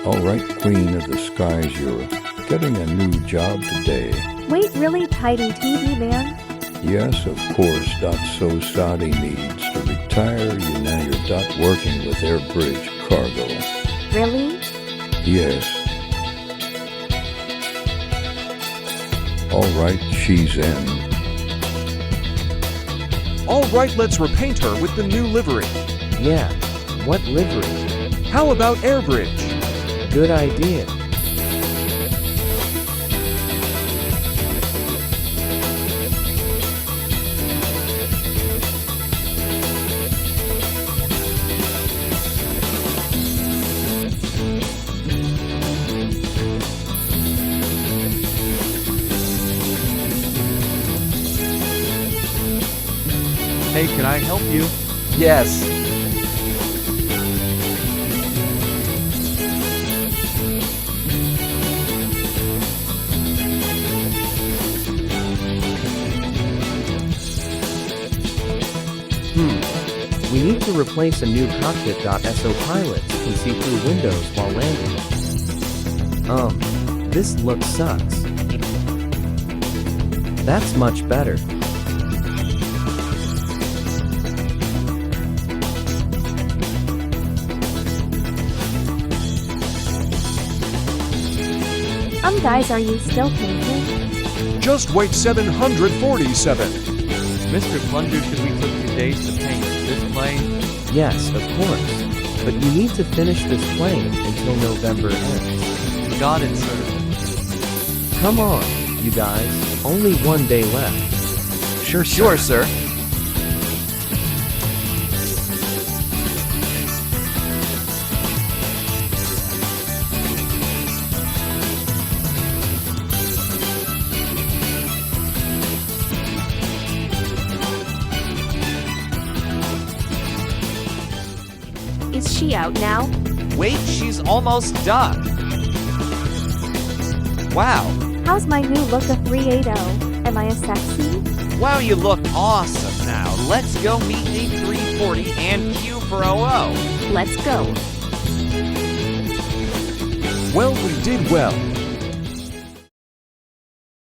All right, Queen of the Skies, you're getting a new job today. Wait, really? Tidy TV, man? Yes, of course, So Sadi needs to retire. You're dot working with Air Bridge Cargo. Really? Yes. All right, she's in. All right, let's repaint her with the new livery. Yeah, what livery? How about Airbridge? Good idea. Hey, can I help you? Yes. We need to replace a new cockpit.so pilots can see through windows while landing. This look sucks. That's much better. Guys, are you still painting? Just wait 747. Mr. Plunger, should we take 2 days to paint this plane? Yes, of course. But you need to finish this plane until November ends. Got it, sir. Come on, you guys. Only 1 day left. Sure, sir. Is she out now? Wait, she's almost done. Wow. How's my new look of 380? Am I a sexy? Wow, you look awesome now. Let's go meet A340 and Q for OO. Let's go. Well, we did well.